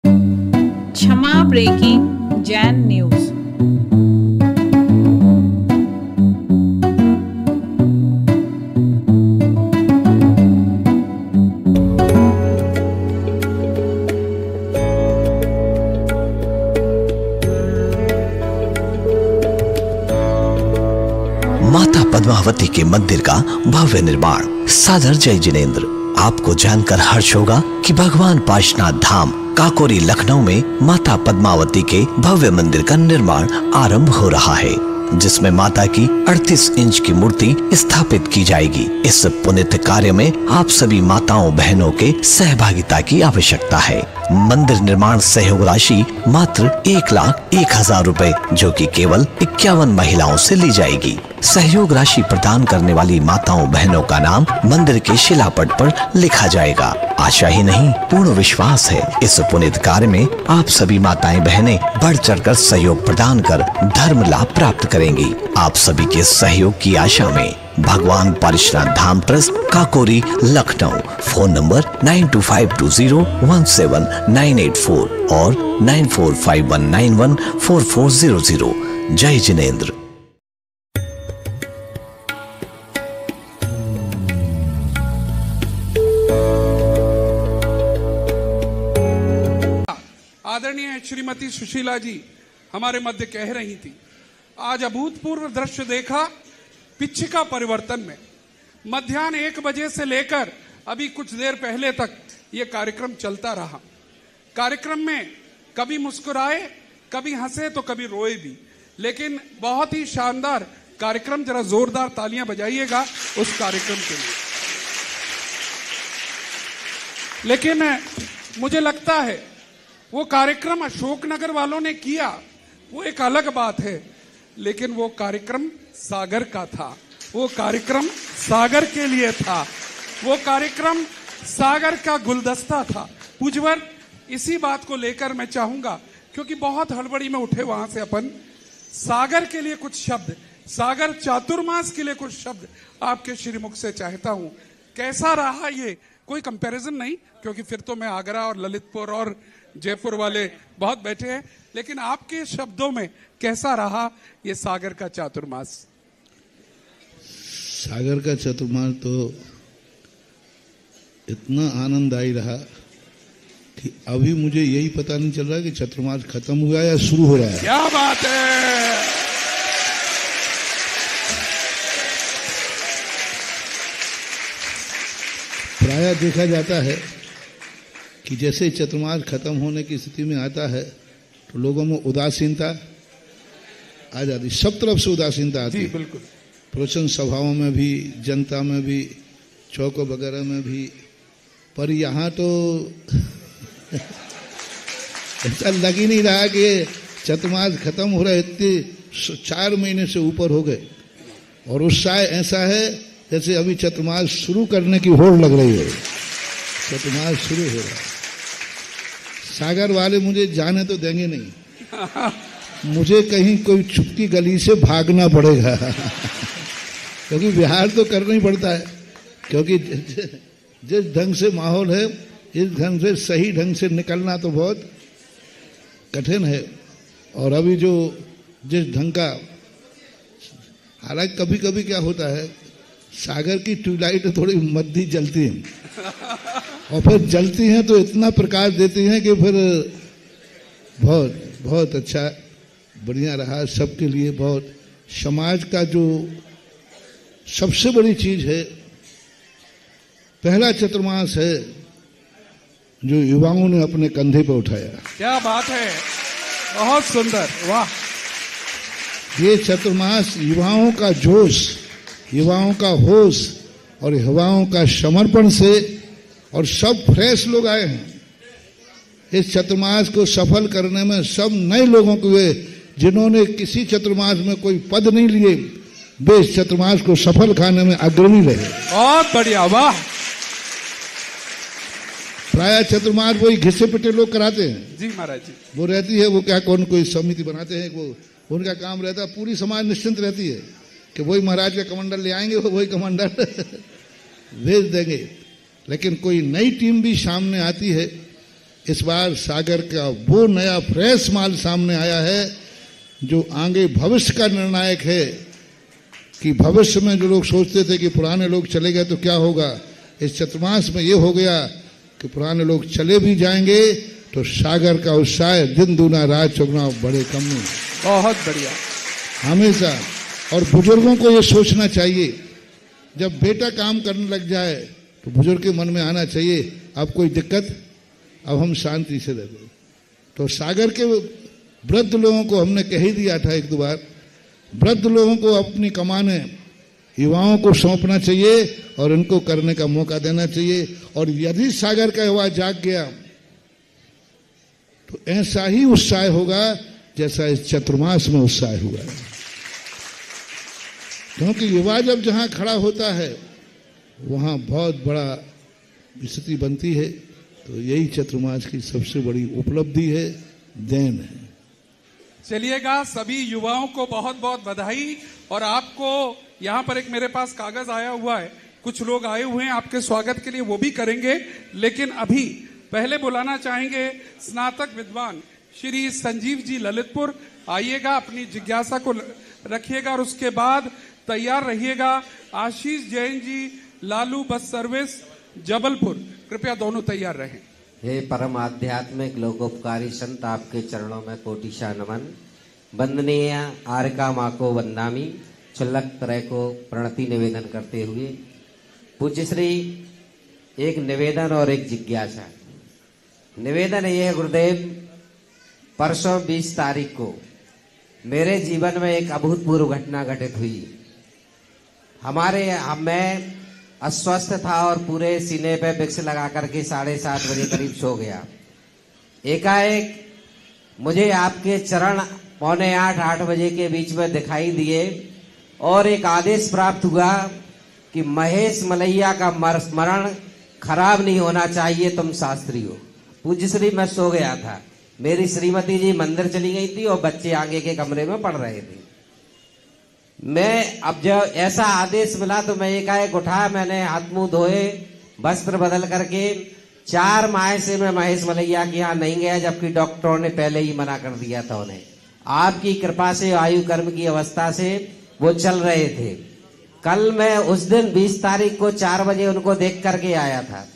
क्षमा breaking Jain news. माता पद्मावती के मंदिर का भव्य निर्माण। सादर जय जिनेंद्र। आपको जानकर हर्ष होगा कि भगवान पाशनाथ धाम काकोरी लखनऊ में माता पद्मावती के भव्य मंदिर का निर्माण आरंभ हो रहा है, जिसमें माता की 38 इंच की मूर्ति स्थापित की जाएगी। इस पुण्य कार्य में आप सभी माताओं बहनों के सहभागिता की आवश्यकता है। मंदिर निर्माण सहयोग राशि मात्र 1,01,000 रुपए, जो कि केवल 51 महिलाओं से ली जाएगी। सहयोग राशि प्रदान करने वाली माताओं बहनों का नाम मंदिर के शिलापट पर लिखा जाएगा। आशा ही नहीं, पूर्ण विश्वास है इस पुनीत कार्य में आप सभी माताएं बहनें बढ़ चढ़कर सहयोग प्रदान कर धर्म लाभ प्राप्त करेंगी। आप सभी के सहयोग की आशा में Bhagwan Pashnath Dham trust Kakori Lucknow. Phone number 9252017984 और 9451914400। जय जिनेंद्र। आदरणीय श्रीमती सुशीला जी हमारे मध्य कह रही थी, आज अभूतपूर्व दृश्य देखा पिछिका परिवर्तन में। मध्याह्न 1 बजे से लेकर अभी कुछ देर पहले तक ये कार्यक्रम चलता रहा। कार्यक्रम में कभी मुस्कुराए, कभी हंसे तो कभी रोए भी, लेकिन बहुत ही शानदार कार्यक्रम। जरा जोरदार तालियां बजाइएगा उस कार्यक्रम के लिए। लेकिन मुझे लगता है वो कार्यक्रम अशोकनगर वालों ने किया, वो एक अलग बात है, लेकिन वो कार्यक्रम सागर का था। वो कार्यक्रम सागर के लिए था। वो कार्यक्रम सागर का गुलदस्ता था। पूज्यवर, इसी बात को लेकर मैं चाहूंगा, क्योंकि बहुत हड़बड़ी में उठे वहां से अपन, सागर के लिए कुछ शब्द, सागर चातुर्मास के लिए कुछ शब्द आपके श्रीमुख से चाहता हूं। कैसा रहा ये? कोई कंपैरिजन नहीं, क्योंकि फिर तो मैं आगरा और ललितपुर और जयपुर वाले बहुत बैठे हैं, लेकिन आपके शब्दों में कैसा रहा ये सागर का चातुर्मास? सागर का चातुर्मास तो इतना आनंददायी रहा कि अभी मुझे यही पता नहीं चल रहा कि चातुर्मास खत्म हुआ या शुरू हो रहा है। क्या बात है! प्रायः देखा जाता है कि जैसे चातुर्मास खत्म होने की स्थिति में आता है तो लोगों में उदासीनता आ जाती, सब तरफ से उदासीनता आती है। बिल्कुल। प्रवचन सभाओं में भी, जनता में भी, चौकों वगैरह में भी। पर यहाँ तो ऐसा लग ही नहीं रहा कि चातुर्मास खत्म हो रहा है। इतने 4 महीने से ऊपर हो गए और उत्साह ऐसा है जैसे अभी चातुर्मास शुरू करने की होड़ लग रही है। चातुर्मास शुरू हो रहा है। सागर वाले मुझे जाने तो देंगे नहीं, मुझे कहीं कोई छुपकी गली से भागना पड़ेगा क्योंकि बिहार तो करना ही पड़ता है, क्योंकि जिस ढंग से माहौल है, इस ढंग से सही ढंग से निकलना तो बहुत कठिन है। और अभी जो जिस ढंग का, हालांकि कभी कभी क्या होता है, सागर की ट्यूबलाइट थोड़ी मद्दी जलती हैं और फिर जलती हैं तो इतना प्रकाश देती हैं कि फिर बहुत बहुत अच्छा बढ़िया रहा सबके लिए। बहुत समाज का जो सबसे बड़ी चीज है, पहला चातुर्मास है जो युवाओं ने अपने कंधे पर उठाया। क्या बात है, बहुत सुंदर, वाह। ये चातुर्मास युवाओं का जोश, युवाओं का होश और युवाओं का समर्पण से, और सब फ्रेश लोग आए हैं इस चातुर्मास को सफल करने में। सब नए लोगों को हुए जिन्होंने किसी चातुर्मास में कोई पद नहीं लिए, वे इस चातुर्मास को सफल खाने में अग्रणी रहे। बहुत बढ़िया, वाह। प्राय चातुर्मास वही घिसे पिटे लोग कराते हैं। जी महाराज जी। वो रहती है, वो क्या कौन कोई समिति बनाते हैं, वो उनका काम रहता है। पूरी समाज निश्चिंत रहती है कि वही महाराज का कमंडल ले आएंगे, वही कमंडल भेज देंगे। लेकिन कोई नई टीम भी सामने आती है इस बार सागर का वो नया फ्रेश माल सामने आया है जो आगे भविष्य का निर्णायक है कि भविष्य में जो लोग सोचते थे कि पुराने लोग चले गए तो क्या होगा, इस चतुर्मास में ये हो गया कि पुराने लोग चले भी जाएंगे तो सागर का उत्साह दिन दूना रात चौगुना बड़े कम नहीं। बहुत बढ़िया। हमेशा। और बुजुर्गों को ये सोचना चाहिए, जब बेटा काम करने लग जाए तो बुजुर्ग के मन में आना चाहिए अब कोई दिक्कत, अब हम शांति से रहे। तो सागर के वृद्ध लोगों को हमने कह ही दिया था एक दो बार, वृद्ध लोगों को अपनी कमाने युवाओं को सौंपना चाहिए और इनको करने का मौका देना चाहिए। और यदि सागर का युवा जाग गया तो ऐसा ही उत्साह होगा जैसा इस चतुर्मास में उत्साह हुआ है। क्योंकि युवा जब जहां खड़ा होता है वहां बहुत बड़ा स्थिति बनती है। तो यही चतुर्मास की सबसे बड़ी उपलब्धि है, देन है। चलिएगा, सभी युवाओं को बहुत बहुत बधाई। और आपको यहाँ पर एक मेरे पास कागज आया हुआ है, कुछ लोग आए हुए हैं आपके स्वागत के लिए, वो भी करेंगे। लेकिन अभी पहले बुलाना चाहेंगे स्नातक विद्वान श्री संजीव जी ललितपुर। आइएगा, अपनी जिज्ञासा को रखिएगा और उसके बाद तैयार रहिएगा आशीष जैन जी लालू बस सर्विस जबलपुर। कृपया दोनों तैयार रहें। हे परम आध्यात्मिक लोकोपकारी संत, आपके चरणों में कोटिशा नमन। वंदनीय आर्का माँ को वंदामी, चुल्लक तरह को प्रणति निवेदन करते हुए पूज्य श्री एक निवेदन और एक जिज्ञासा। निवेदन ये है गुरुदेव, परसों 20 तारीख को मेरे जीवन में एक अभूतपूर्व घटना घटित हुई। मैं अस्वस्थ था और पूरे सीने पे विक्स लगा करके 7:30 बजे करीब सो गया। एकाएक मुझे आपके चरण 7:45-8 बजे के बीच में दिखाई दिए और एक आदेश प्राप्त हुआ कि महेश मलैया का स्मरण खराब नहीं होना चाहिए, तुम शास्त्री हो। पूज्य श्री मैं सो गया था, मेरी श्रीमती जी मंदिर चली गई थी और बच्चे आगे के कमरे में पढ़ रहे थे। मैं अब जब ऐसा आदेश मिला तो मैं एकाएक उठा, मैंने हाथ मुंह धोए, वस्त्र बदल करके 4 माह से मैं महेश मलैया के यहाँ नहीं गया, जबकि डॉक्टरों ने पहले ही मना कर दिया था उन्हें। आपकी कृपा से आयु कर्म की अवस्था से वो चल रहे थे। कल मैं उस दिन 20 तारीख को 4 बजे उनको देख करके आया था।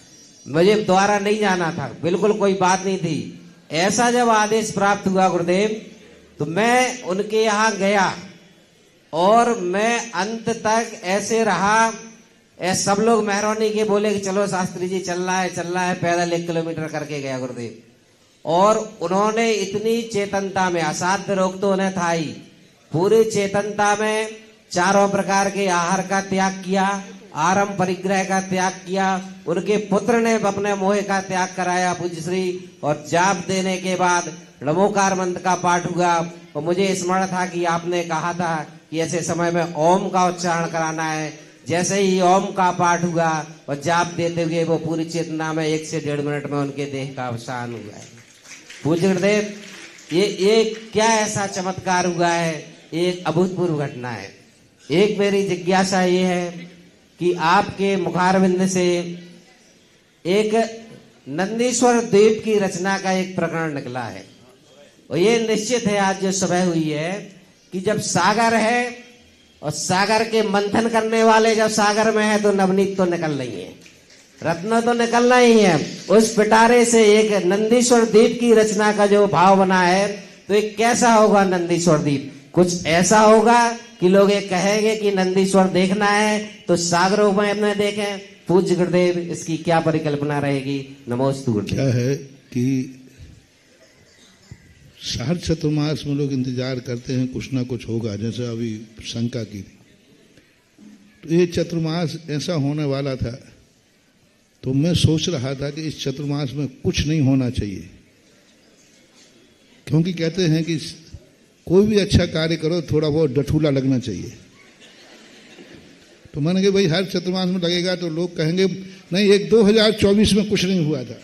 मुझे द्वारा नहीं जाना था, बिल्कुल कोई बात नहीं थी। ऐसा जब आदेश प्राप्त हुआ गुरुदेव तो मैं उनके यहाँ गया और मैं अंत तक ऐसे रहा। सब लोग मेहरबानी के बोले कि चलो शास्त्री जी चल रहा है, पैदल 1 किलोमीटर करके गया गुरुदेव। और उन्होंने इतनी चेतनता में, असाध्य रोग तो उन्हें था ही, पूरी चेतनता में चारों प्रकार के आहार का त्याग किया, आरम परिग्रह का त्याग किया। उनके पुत्र ने अपने मोह का त्याग कराया पूज्य श्री। और जाप देने के बाद नमोकार मंत्र का पाठ हुआ और मुझे स्मरण था कि आपने कहा था कि ऐसे समय में ओम का उच्चारण कराना है। जैसे ही ओम का पाठ हुआ और जाप देते हुए वो पूरी चेतना में 1 से 1.5 मिनट में उनके देह का अवसान हुआ है। पूज्य गुरुदेव, ये क्या ऐसा चमत्कार हुआ है, एक अभूतपूर्व घटना है। एक मेरी जिज्ञासा ये है कि आपके मुखारविंद से एक नंदीश्वर द्वीप की रचना का एक प्रकरण निकला है और ये निश्चित है आज जो सभा हुई है कि जब सागर है और सागर के मंथन करने वाले जब सागर में है तो नवनीत तो निकल रही है, रत्न तो निकलना ही है। उस पिटारे से एक नंदीश्वर द्वीप की रचना का जो भाव बना है तो एक कैसा होगा नंदीश्वर द्वीप? कुछ ऐसा होगा कि लोग ये कहेंगे कि नंदीश्वर देखना है तो सागरों में अपने देखें। पूज्य गुरुदेव, इसकी क्या परिकल्पना रहेगी? नमोस्तु गुरुदेव। क्या है कि हर चतुर्मास में लोग इंतजार करते हैं कुछ ना कुछ होगा, जैसे अभी शंका की थी। तो ये चतुर्मास ऐसा होने वाला था तो मैं सोच रहा था कि इस चतुर्मास में कुछ नहीं होना चाहिए, क्योंकि कहते हैं कि कोई भी अच्छा कार्य करो थोड़ा बहुत डठूला लगना चाहिए। तो मैंने कहा भाई हर चतुर्मास में लगेगा तो लोग कहेंगे नहीं, एक 2024 में कुछ नहीं हुआ था।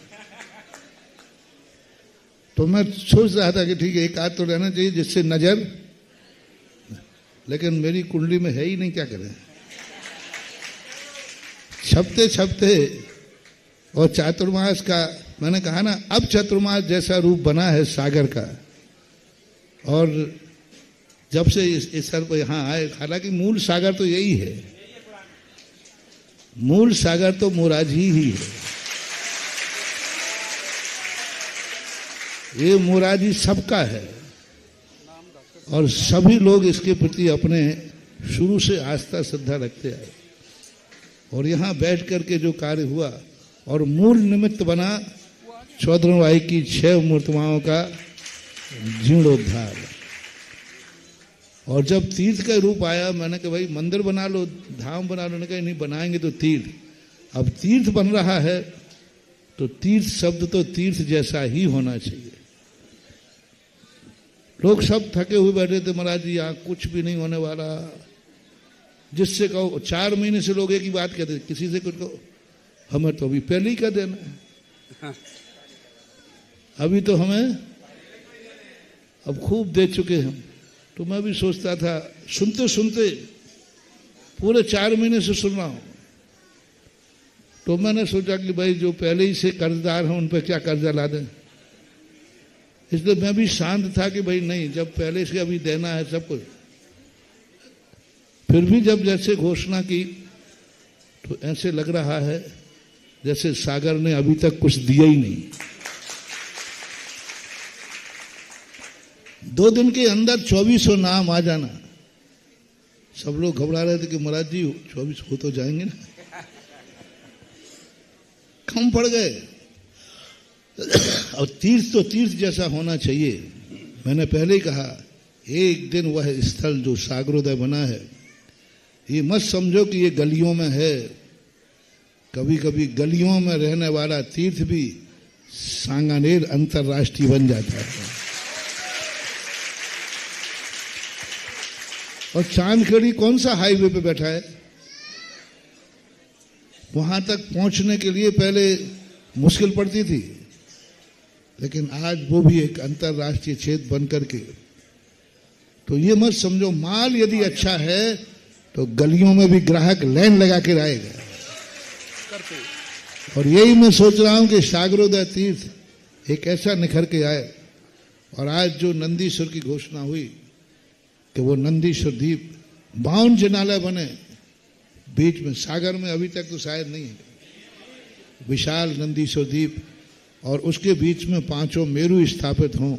तो मैं सोच रहा था कि ठीक है एक आध तो रहना चाहिए जिससे नजर, लेकिन मेरी कुंडली में है ही नहीं, क्या करें। छपते छपते और चातुर्मास का मैंने कहा ना, अब चतुर्मास जैसा रूप बना है सागर का, और जब से इस सर पर यहाँ आए, हालांकि मूल सागर तो यही है, मूल सागर तो मोराजी ही है। ये मोराजी सबका है और सभी लोग इसके प्रति अपने शुरू से आस्था श्रद्धा रखते आए। और यहाँ बैठ करके जो कार्य हुआ और मूल निमित्त बना चौधरी की 6 मूर्तिमाओं का जीर्णोद्धार। और जब तीर्थ का रूप आया, मैंने कहा भाई मंदिर बना लो, धाम बना लो। कहा नहीं, बनाएंगे तो तीर्थ। अब तीर्थ बन रहा है तो तीर्थ शब्द तो तीर्थ जैसा ही होना चाहिए। लोग सब थके हुए बैठे थे, महाराज जी यहाँ कुछ भी नहीं होने वाला। जिससे कहो 4 महीने से लोग एक ही बात कहते, किसी से कुछ कहो हमें तो अभी पहले ही कर देना है, अभी तो हमें अब खूब दे चुके हम। तो मैं भी सोचता था, सुनते सुनते पूरे 4 महीने से सुन रहा हूं। तो मैंने सोचा कि भाई जो पहले ही से कर्जदार हैं उन पर क्या कर्जा ला दें। इसलिए मैं भी शांत था कि भाई नहीं, जब पहले से अभी देना है सब कुछ। फिर भी जब जैसे घोषणा की तो ऐसे लग रहा है जैसे सागर ने अभी तक कुछ दिया ही नहीं। 2 दिन के अंदर 2400 नाम आ जाना। सब लोग घबरा रहे थे कि महाराज जी 24 हो तो जाएंगे ना, कम पड़ गए। और तीर्थ तो तीर्थ जैसा होना चाहिए। मैंने पहले ही कहा, एक दिन वह स्थल जो सागरोदय बना है, ये मत समझो कि ये गलियों में है। कभी कभी गलियों में रहने वाला तीर्थ भी सांगानेर अंतर्राष्ट्रीय बन जाता है। और चांदखेड़ी कौन सा हाईवे पे बैठा है? वहां तक पहुंचने के लिए पहले मुश्किल पड़ती थी, लेकिन आज वो भी एक अंतर्राष्ट्रीय क्षेत्र बन करके। तो ये मत समझो, माल यदि अच्छा है तो गलियों में भी ग्राहक लाइन लगा के आएगा। और यही मैं सोच रहा हूं कि सागरोदय तीर्थ एक ऐसा निखर के आए। और आज जो नंदीश्वर की घोषणा हुई कि वो नंदीश्वर द्वीप 52 जिनालय बने बीच में, सागर में अभी तक तो शायद नहीं है, विशाल नंदीश्वर द्वीप, और उसके बीच में 5 मेरु स्थापित हों।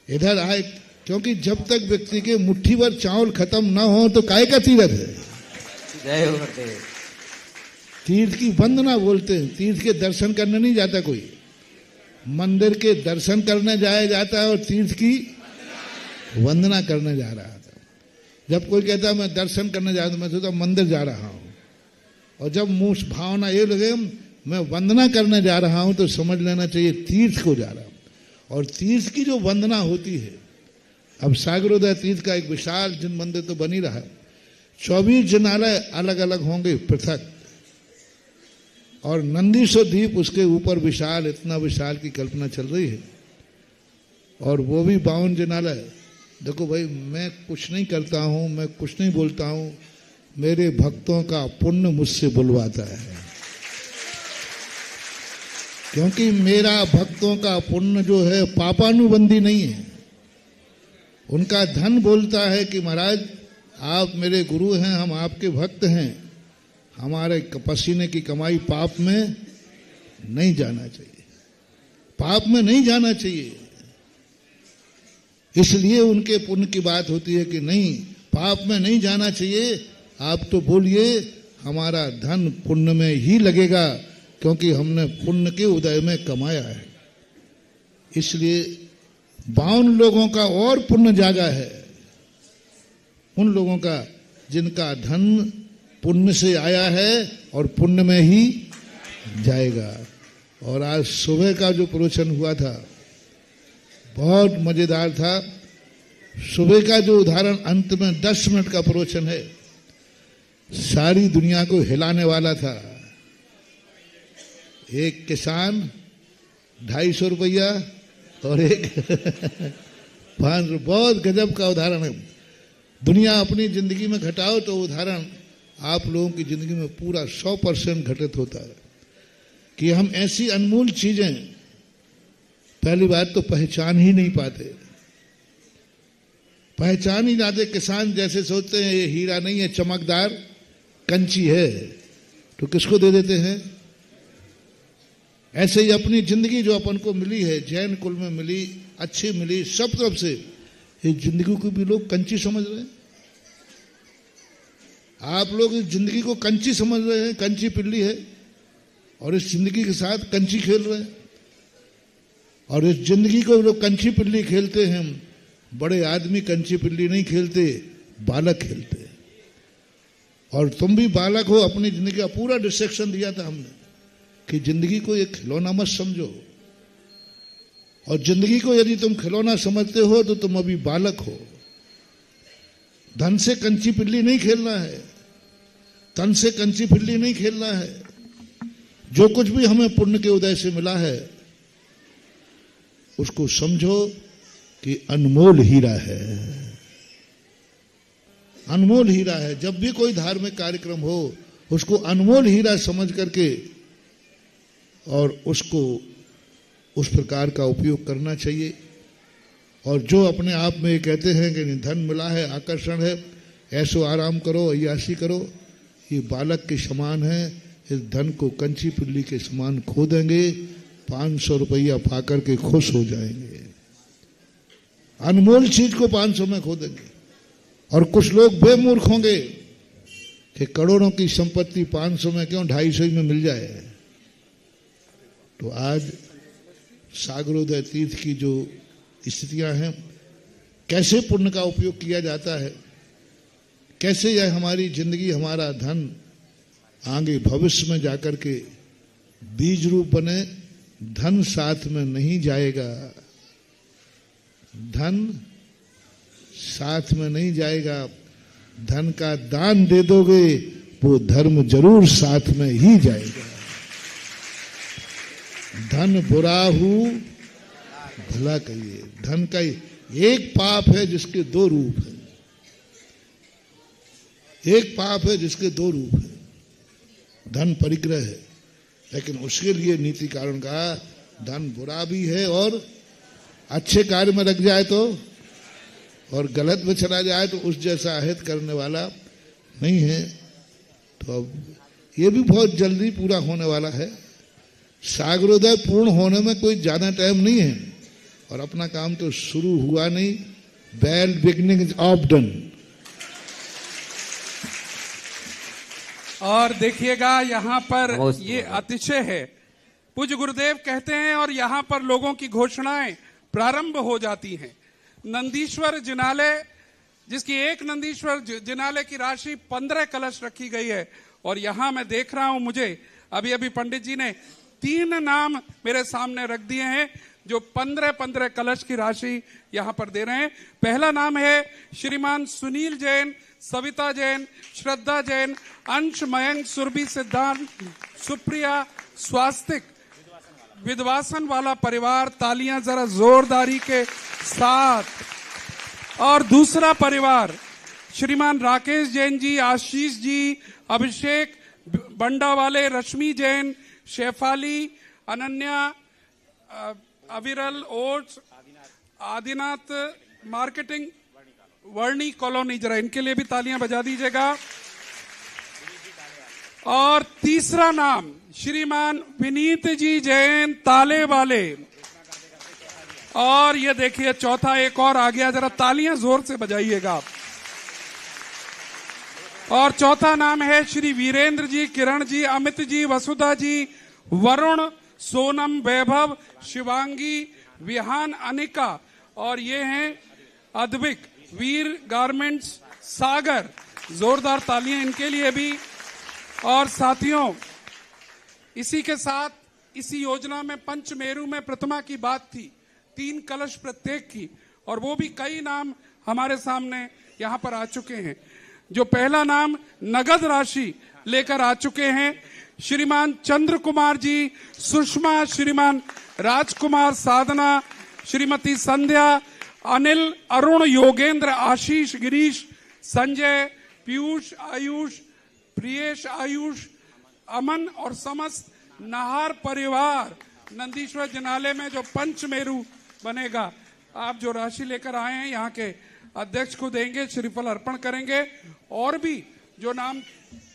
इधर आए, क्योंकि जब तक व्यक्ति के मुट्ठी भर चावल खत्म ना हो तो काय का तीर्थ है। जय हो गुरुदेव। तीर्थ की वंदना बोलते हैं। तीर्थ के दर्शन करने नहीं जाता कोई, मंदिर के दर्शन करने जाया जाता है और तीर्थ की वंदना करने जा रहा था। जब कोई कहता है मैं दर्शन करने जा रहा हूं, मैं सोचता मंदिर जा रहा हूं। और जब मुंह भावना ये लगे मैं वंदना करने जा रहा हूं, तो समझ लेना चाहिए तीर्थ को जा रहा हूं। और तीर्थ की जो वंदना होती है, अब सागरोदय तीर्थ का एक विशाल जिन मंदिर तो बन ही रहा है, 24 जिनालय अलग अलग होंगे पृथक, और नंदीश्वर द्वीप उसके ऊपर विशाल, इतना विशाल की कल्पना चल रही है। और वो भी 52 जिनालय। देखो भाई, मैं कुछ नहीं करता हूं, मैं कुछ नहीं बोलता हूं, मेरे भक्तों का पुण्य मुझसे बुलवाता है। क्योंकि मेरा भक्तों का पुण्य जो है पापानुबंधी नहीं है। उनका धन बोलता है कि महाराज आप मेरे गुरु हैं, हम आपके भक्त हैं, हमारे पसीने की कमाई पाप में नहीं जाना चाहिए, पाप में नहीं जाना चाहिए। इसलिए उनके पुण्य की बात होती है कि नहीं, पाप में नहीं जाना चाहिए। आप तो बोलिए हमारा धन पुण्य में ही लगेगा, क्योंकि हमने पुण्य के उदय में कमाया है। इसलिए 52 लोगों का और पुण्य जागा है, उन लोगों का जिनका धन पुण्य से आया है और पुण्य में ही जाएगा। और आज सुबह का जो प्रवचन हुआ था बहुत मजेदार था। सुबह का जो उदाहरण अंत में 10 मिनट का प्रवचन है, सारी दुनिया को हिलाने वाला था। एक किसान 250 रुपया और एक 500, बहुत गजब का उदाहरण है। दुनिया अपनी जिंदगी में घटाओ तो उदाहरण आप लोगों की जिंदगी में पूरा 100% घटित होता है। कि हम ऐसी अनमोल चीजें पहली बात तो पहचान ही नहीं पाते, पहचान ही जाते। किसान जैसे सोचते हैं ये हीरा नहीं है, चमकदार कंची है, तो किसको दे देते हैं। ऐसे ही अपनी जिंदगी जो अपन को मिली है, जैन कुल में मिली, अच्छी मिली, सब तरफ से, इस जिंदगी को भी लोग कंची समझ रहे हैं। आप लोग इस जिंदगी को कंची समझ रहे हैं, कंची पिल्ली है, और इस जिंदगी के साथ कंची खेल रहे हैं। और इस जिंदगी को लोग कंची पिल्ली खेलते हैं, बड़े आदमी कंची पिल्ली नहीं खेलते, बालक खेलते हैं। और तुम भी बालक हो, अपनी जिंदगी का पूरा डिस्ट्रक्शन दिया था हमने कि जिंदगी को एक खिलौना मत समझो। और जिंदगी को यदि तुम खिलौना समझते हो तो तुम अभी बालक हो। धन से कंची पिल्ली नहीं खेलना है, तन से कंची पिल्ली नहीं खेलना है। जो कुछ भी हमें पुण्य के उदय से मिला है उसको समझो कि अनमोल हीरा है, अनमोल हीरा है। जब भी कोई धार्मिक कार्यक्रम हो उसको अनमोल हीरा समझ करके और उसको उस प्रकार का उपयोग करना चाहिए। और जो अपने आप में कहते हैं कि धन मिला है, आकर्षण है, ऐसो आराम करो, अय्याशी करो, ये बालक के समान है। इस धन को कंची पिल्ली के समान खो देंगे, 500 रुपया पाकर के खुश हो जाएंगे। अनमोल चीज को 500 में खो देंगे। और कुछ लोग बेमूर्ख होंगे कि करोड़ों की संपत्ति 500 में क्यों, 250 में मिल जाए। तो आज सागरोदय तीर्थ की जो स्थितियां हैं, कैसे पुण्य का उपयोग किया जाता है, कैसे यह हमारी जिंदगी, हमारा धन आगे भविष्य में जाकर के बीज रूप बने। धन साथ में नहीं जाएगा, धन साथ में नहीं जाएगा। धन का दान दे दोगे वो धर्म जरूर साथ में ही जाएगा। धन बुरा हो भला कहिए। धन का एक पाप है जिसके दो रूप हैं, एक पाप है जिसके दो रूप हैं। धन परिग्रह है, लेकिन उसके लिए नीति कारण कहा धन बुरा भी है और अच्छे कार्य में लग जाए तो, और गलत में चला जाए तो उस जैसा अहित करने वाला नहीं है। तो अब ये भी बहुत जल्दी पूरा होने वाला है। सागरोदय पूर्ण होने में कोई ज्यादा टाइम नहीं है, और अपना काम तो शुरू हुआ नहीं। Well beginning is of done. और देखिएगा यहाँ पर ये अतिशय है, पूज्य गुरुदेव कहते हैं, और यहाँ पर लोगों की घोषणाएं प्रारंभ हो जाती हैं। नंदीश्वर जिनालय, जिसकी एक नंदीश्वर जिनालय की राशि 15 कलश रखी गई है। और यहाँ मैं देख रहा हूं, मुझे अभी अभी पंडित जी ने 3 नाम मेरे सामने रख दिए हैं जो 15 कलश की राशि यहाँ पर दे रहे हैं। पहला नाम है श्रीमान सुनील जैन, सविता जैन, श्रद्धा जैन, अंश, मयंक, सुरभि, सिद्धांत, सुप्रिया, स्वास्तिक, विधवासन वाला परिवार। तालियां जरा जोरदारी के साथ। और दूसरा परिवार श्रीमान राकेश जैन जी, आशीष जी, अभिषेक बंडा वाले, रश्मि जैन, शेफाली, अनन्या, अविरल, ओट्स, आदिनाथ मार्केटिंग, वर्णी कॉलोनी। जरा इनके लिए भी तालियां बजा दीजिएगा। और तीसरा नाम श्रीमान विनीत जी जैन, ताले वाले। और ये देखिए चौथा एक और आ गया, जरा तालियां जोर से बजाइएगा। और चौथा नाम है श्री वीरेंद्र जी, किरण जी, अमित जी, वसुधा जी, वरुण, सोनम, वैभव, शिवांगी, विहान, अनिका। और ये हैं अद्विक, वीर गारमेंट्स, सागर। जोरदार तालियां इनके लिए भी। और साथियों, इसी के साथ इसी योजना में पंचमेरु में प्रतिमा की बात थी, 3 कलश प्रत्येक की, और वो भी कई नाम हमारे सामने यहाँ पर आ चुके हैं। जो पहला नाम नगद राशि लेकर आ चुके हैं, श्रीमान चंद्र कुमार जी, सुषमा, श्रीमान राजकुमार, साधना, श्रीमती संध्या, अनिल, अरुण, योगेंद्र, आशीष, गिरीश, संजय, पीयूष, आयुष, प्रियेश, आयुष, अमन और समस्त नाहर परिवार नंदीश्वर जिनालय में जो पंचमेरु बनेगा, आप जो राशि लेकर आए हैं यहाँ के अध्यक्ष को देंगे, श्रीफल अर्पण करेंगे। और भी जो नाम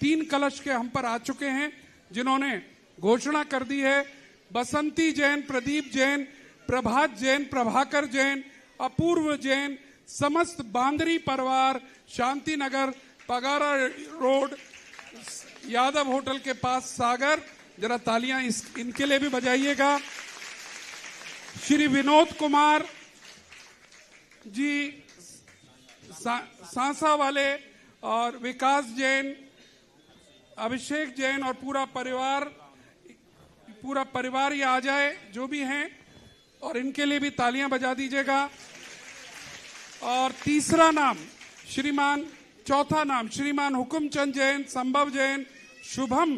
3 कलश के हम पर आ चुके हैं, जिन्होंने घोषणा कर दी है, बसंती जैन, प्रदीप जैन, प्रभात जैन, प्रभाकर जैन, अपूर्व जैन, समस्त बांदरी परिवार, शांति नगर, पगारा रोड, यादव होटल के पास सागर, जरा तालियां इनके लिए भी बजाइएगा। श्री विनोद कुमार जी सांसा वाले, और विकास जैन, अभिषेक जैन और पूरा परिवार ये आ जाए जो भी हैं, और इनके लिए भी तालियां बजा दीजिएगा। और तीसरा नाम चौथा नाम श्रीमान हुकुमचंद जैन, संभव जैन, शुभम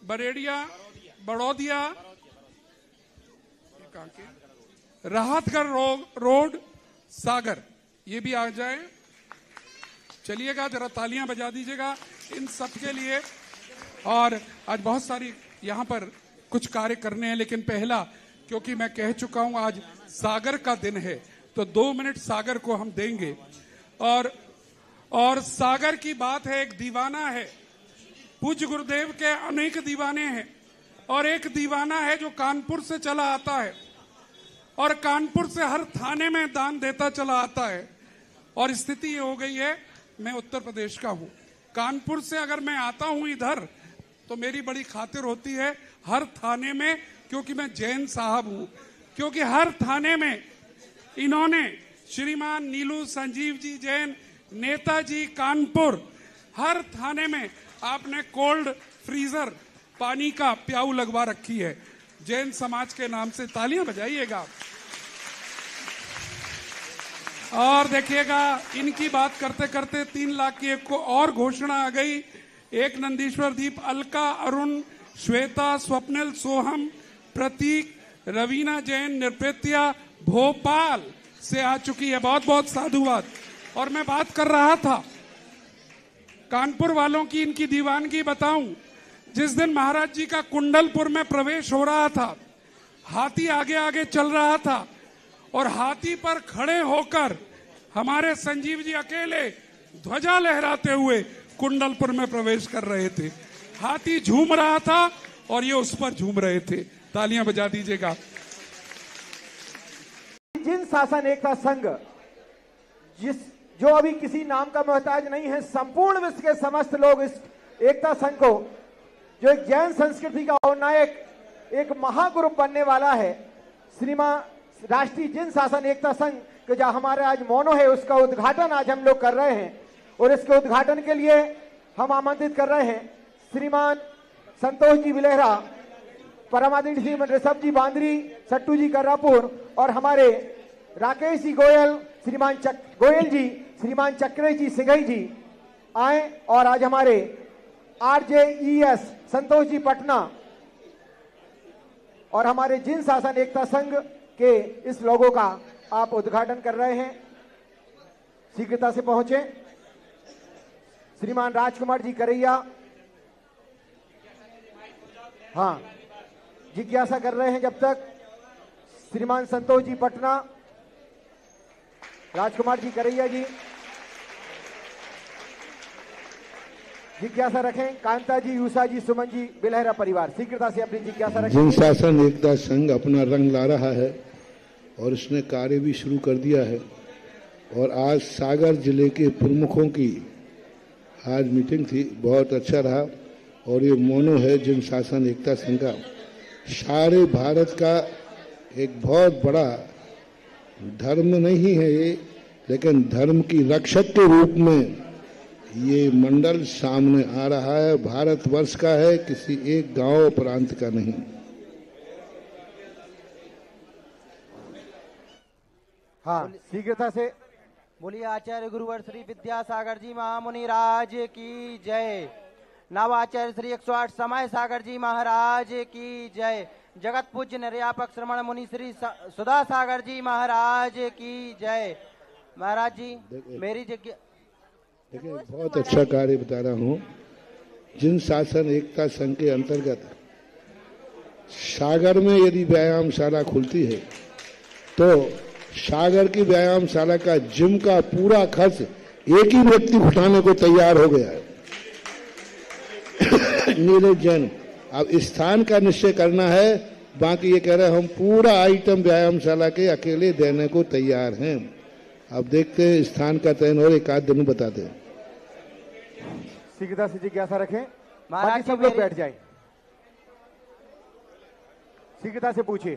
बड़ौदिया, राहतगढ़ रोड सागर, ये भी आ जाए। चलिएगा, जरा तालियां बजा दीजिएगा इन सब के लिए। और आज बहुत सारी यहाँ पर कुछ कार्य करने हैं, लेकिन पहला, क्योंकि मैं कह चुका हूं आज सागर का दिन है, तो 2 मिनट सागर को हम देंगे। और सागर की बात है, एक दीवाना है, पूज्य गुरुदेव के अनेक दीवाने हैं, और एक दीवाना है जो कानपुर से चला आता है, और कानपुर से हर थाने में दान देता चला आता है। और स्थिति ये हो गई है, मैं उत्तर प्रदेश का हूं, कानपुर से अगर मैं आता हूं इधर, तो मेरी बड़ी खातिर होती है हर थाने में, क्योंकि मैं जैन साहब हूं, क्योंकि हर थाने में इन्होंने, श्रीमान नीलू संजीव जी जैन, नेताजी कानपुर, हर थाने में आपने कोल्ड फ्रीजर पानी का प्याऊ लगवा रखी है, जैन समाज के नाम से। तालियां बजाइएगा। और देखिएगा, इनकी बात करते करते 3 लाख की एक को और घोषणा आ गई। एक नंदीश्वर दीप, अलका, अरुण, श्वेता, स्वप्निल, सोहम, प्रतीक, रवीना जैन, निर्प्रिया भोपाल से आ चुकी है। बहुत बहुत साधुवाद। और मैं बात कर रहा था कानपुर वालों की, इनकी दीवानगी बताऊं। जिस दिन महाराज जी का कुंडलपुर में प्रवेश हो रहा था, हाथी आगे आगे चल रहा था, और हाथी पर खड़े होकर हमारे संजीव जी अकेले ध्वजा लहराते हुए कुंडलपुर में प्रवेश कर रहे थे। हाथी झूम रहा था और ये उस पर झूम रहे थे। तालियां बजा दीजिएगा। जिन शासन एकता संघ, जो अभी किसी नाम का मोहताज नहीं है, संपूर्ण विश्व के समस्त लोग इस एकता संघ को, जो एक जैन संस्कृति का और नायक, एक महाग्रुप बनने वाला है, श्रीमान राष्ट्रीय जिन शासन एकता संघ के जो हमारे आज मोनो है, उसका उद्घाटन आज हम लोग कर रहे हैं। और इसके उद्घाटन के लिए हम आमंत्रित कर रहे हैं श्रीमान संतोष जी बिलेहरा, परमादरणीय श्रीमान ऋषभ जी बांदरी, सट्टू जी कर्रापुर, और हमारे राकेश जी गोयल, श्रीमान गोयल जी, श्रीमान चक्रे जी सिगई जी आए। और आज हमारे RJES संतोष जी पटना और हमारे जिन शासन एकता संघ के इस लोगों का आप उद्घाटन कर रहे हैं। शीघ्रता से पहुंचे। श्रीमान राजकुमार जी करैया, हाँ, जिज्ञासा कर रहे हैं जब तक। श्रीमान संतोष जी पटना, राजकुमार जी करैया जी जिज्ञासा रखें। कांता जी, यूसा जी, सुमन जी, बिलहरा परिवार शीघ्रता से अपनी जिज्ञासा रखें। जिन शासन एकता संघ अपना रंग ला रहा है और इसने कार्य भी शुरू कर दिया है। और आज सागर जिले के प्रमुखों की आज मीटिंग थी, बहुत अच्छा रहा। और ये मोनो है जिन शासन एकता संघ का, सारे भारत का एक बहुत बड़ा धर्म नहीं है ये, लेकिन धर्म की रक्षक के रूप में ये मंडल सामने आ रहा है। भारतवर्ष का है, किसी एक गांव प्रांत का नहीं। हाँ, शीघ्रता से बोलिए। आचार्य गुरुवर श्री विद्यासागर जी महामुनि राज की जय। नवाचार्य श्री 108 समय सागर जी महाराज की जय। जगत पूज्य निर्यापक श्रमण मुनि श्री सुधा सागर जी महाराज की जय। महाराज जी, मेरी देखिए, बहुत अच्छा कार्य बता रहा हूँ। जिन शासन एकता संघ के अंतर्गत सागर में यदि व्यायामशाला खुलती है तो सागर की व्यायामशाला का जिम का पूरा खर्च एक ही व्यक्ति उठाने को तैयार हो गया है। नीरज जैन, अब स्थान का निश्चय करना है, बाकी ये कह रहे हैं हम पूरा आइटम व्यायामशाला के अकेले देने को तैयार हैं। अब देखते हैं स्थान का चयन और एक आध दिन बताते हैं। शीघ्रता से जिज्ञासा रखें, बाकी सब लोग बैठ जाएं। शीघ्रता से पूछिए।